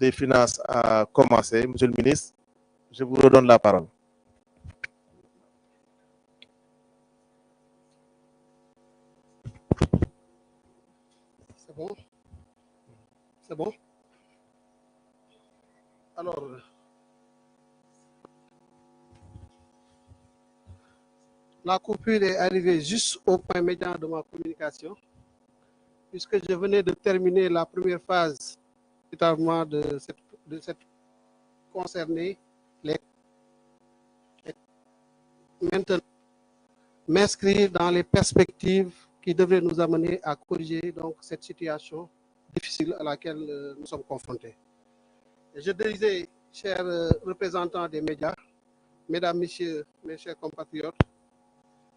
des Finances a commencé. Monsieur le ministre, je vous redonne la parole. C'est bon? C'est bon? Alors, la coupure est arrivée juste au point médian de ma communication, puisque je venais de terminer la première phase de cette concernée les maintenant m'inscrire dans les perspectives qui devraient nous amener à corriger donc cette situation difficile à laquelle nous sommes confrontés. Et je disais, chers représentants des médias, mesdames, messieurs, mes chers compatriotes,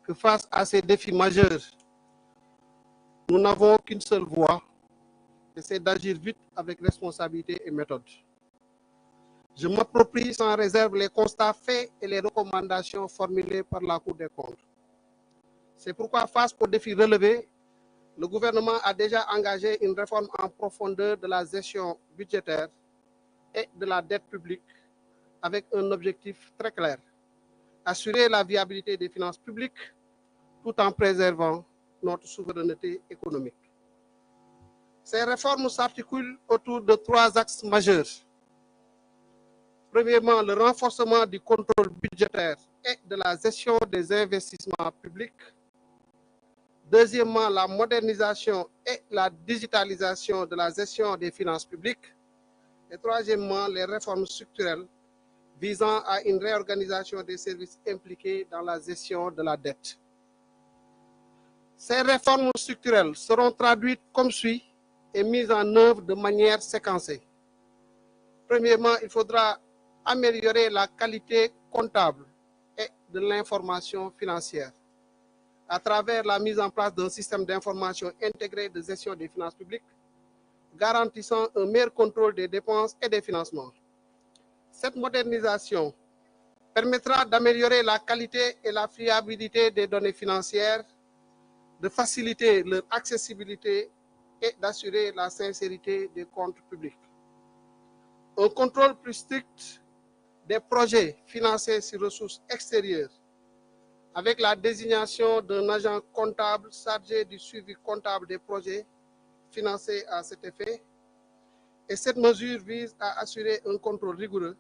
que face à ces défis majeurs, nous n'avons qu'une seule voie, c'est d'agir vite avec responsabilité et méthode. Je m'approprie sans réserve les constats faits et les recommandations formulées par la Cour des comptes. C'est pourquoi, face aux défis relevés, le gouvernement a déjà engagé une réforme en profondeur de la gestion budgétaire et de la dette publique avec un objectif très clair: assurer la viabilité des finances publiques tout en préservant notre souveraineté économique. Ces réformes s'articulent autour de 3 axes majeurs. Premièrement, le renforcement du contrôle budgétaire et de la gestion des investissements publics. Deuxièmement, la modernisation et la digitalisation de la gestion des finances publiques. Et troisièmement, les réformes structurelles visant à une réorganisation des services impliqués dans la gestion de la dette. Ces réformes structurelles seront traduites comme suit et mises en œuvre de manière séquencée. Premièrement, il faudra améliorer la qualité comptable et de l'information financière à travers la mise en place d'un système d'information intégré de gestion des finances publiques, garantissant un meilleur contrôle des dépenses et des financements. Cette modernisation permettra d'améliorer la qualité et la fiabilité des données financières, de faciliter leur accessibilité et d'assurer la sincérité des comptes publics. Un contrôle plus strict des projets financés sur ressources extérieures, avec la désignation d'un agent comptable chargé du suivi comptable des projets financés à cet effet. Et cette mesure vise à assurer un contrôle rigoureux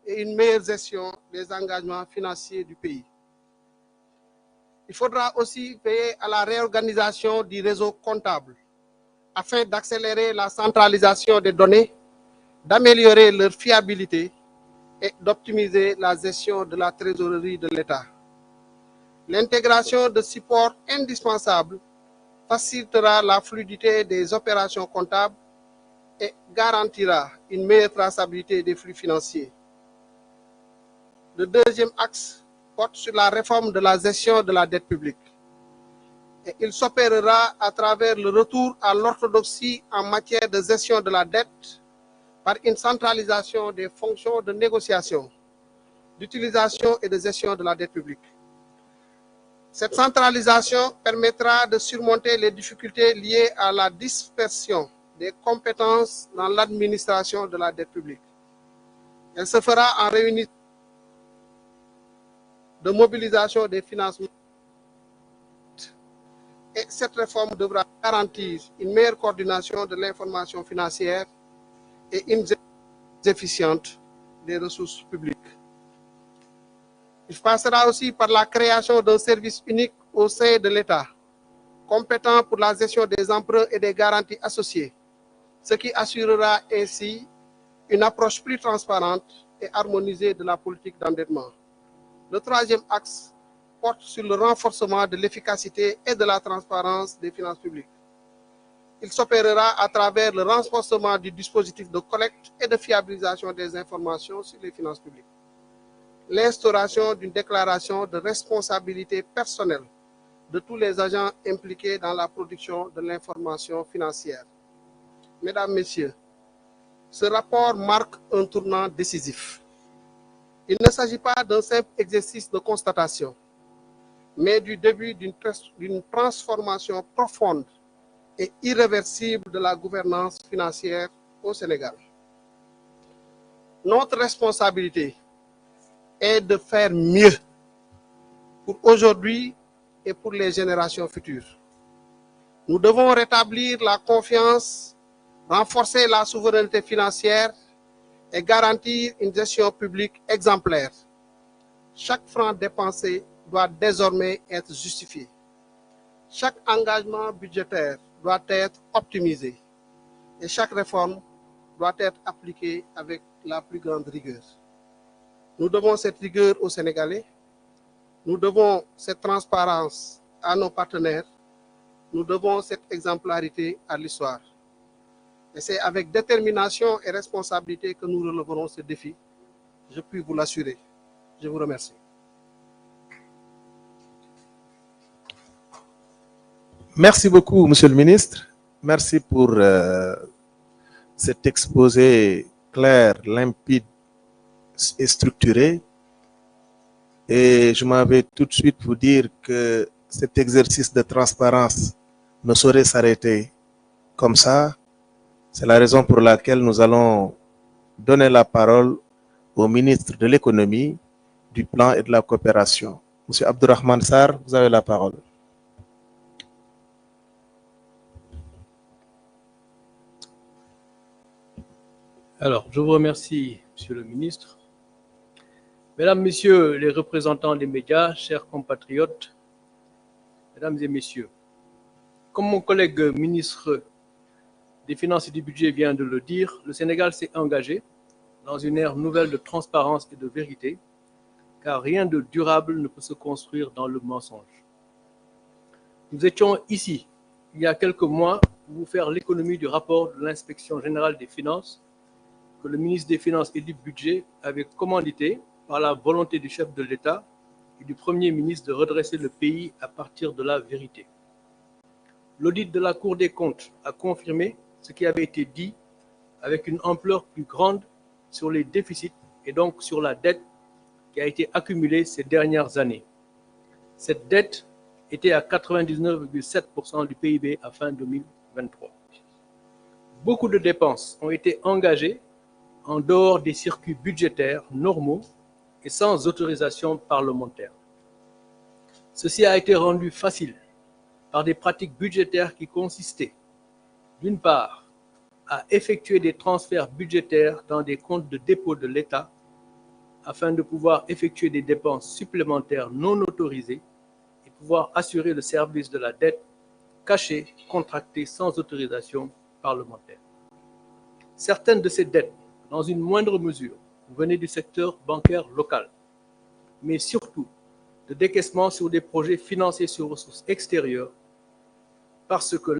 et une meilleure gestion des engagements financiers du pays. Il faudra aussi veiller à la réorganisation du réseau comptable afin d'accélérer la centralisation des données, d'améliorer leur fiabilité et d'optimiser la gestion de la trésorerie de l'État. L'intégration de supports indispensables facilitera la fluidité des opérations comptables et garantira une meilleure traçabilité des flux financiers. Le deuxième axe porte sur la réforme de la gestion de la dette publique. Et il s'opérera à travers le retour à l'orthodoxie en matière de gestion de la dette par une centralisation des fonctions de négociation, d'utilisation et de gestion de la dette publique. Cette centralisation permettra de surmonter les difficultés liées à la dispersion des compétences dans l'administration de la dette publique. Elle se fera en réunissant de mobilisation des financements. Et cette réforme devra garantir une meilleure coordination de l'information financière et une gestion efficiente des ressources publiques. Il passera aussi par la création d'un service unique au sein de l'État, compétent pour la gestion des emprunts et des garanties associées, ce qui assurera ainsi une approche plus transparente et harmonisée de la politique d'endettement. Le troisième axe porte sur le renforcement de l'efficacité et de la transparence des finances publiques. Il s'opérera à travers le renforcement du dispositif de collecte et de fiabilisation des informations sur les finances publiques. L'instauration d'une déclaration de responsabilité personnelle de tous les agents impliqués dans la production de l'information financière. Mesdames, Messieurs, ce rapport marque un tournant décisif. Il ne s'agit pas d'un simple exercice de constatation, mais du début d'une transformation profonde et irréversible de la gouvernance financière au Sénégal. Notre responsabilité est de faire mieux pour aujourd'hui et pour les générations futures. Nous devons rétablir la confiance, renforcer la souveraineté financière et garantir une gestion publique exemplaire. Chaque franc dépensé doit désormais être justifié. Chaque engagement budgétaire doit être optimisé et chaque réforme doit être appliquée avec la plus grande rigueur. Nous devons cette rigueur aux Sénégalais, nous devons cette transparence à nos partenaires, nous devons cette exemplarité à l'histoire. Et c'est avec détermination et responsabilité que nous relèverons ce défi. Je puis vous l'assurer. Je vous remercie. Merci beaucoup, Monsieur le ministre. Merci pour cet exposé clair, limpide et structuré. Et je m'en vais tout de suite vous dire que cet exercice de transparence ne saurait s'arrêter comme ça. C'est la raison pour laquelle nous allons donner la parole au ministre de l'économie, du plan et de la coopération. Monsieur Abdourahmane Sarr, vous avez la parole. Alors, je vous remercie, Monsieur le ministre. Mesdames, Messieurs les représentants des médias, chers compatriotes, Mesdames et Messieurs, comme mon collègue ministre des Finances et du Budget vient de le dire, le Sénégal s'est engagé dans une ère nouvelle de transparence et de vérité, car rien de durable ne peut se construire dans le mensonge. Nous étions ici, il y a quelques mois, pour vous faire l'économie du rapport de l'Inspection générale des finances que le ministre des Finances et du Budget avait commandité par la volonté du chef de l'État et du Premier ministre de redresser le pays à partir de la vérité. L'audit de la Cour des comptes a confirmé ce qui avait été dit avec une ampleur plus grande sur les déficits et donc sur la dette qui a été accumulée ces dernières années. Cette dette était à 99,7% du PIB à fin 2023. Beaucoup de dépenses ont été engagées en dehors des circuits budgétaires normaux et sans autorisation parlementaire. Ceci a été rendu facile par des pratiques budgétaires qui consistaient, d'une part, à effectuer des transferts budgétaires dans des comptes de dépôt de l'État afin de pouvoir effectuer des dépenses supplémentaires non autorisées et pouvoir assurer le service de la dette cachée, contractée sans autorisation parlementaire. Certaines de ces dettes, dans une moindre mesure, venaient du secteur bancaire local, mais surtout de décaissements sur des projets financés sur ressources extérieures parce que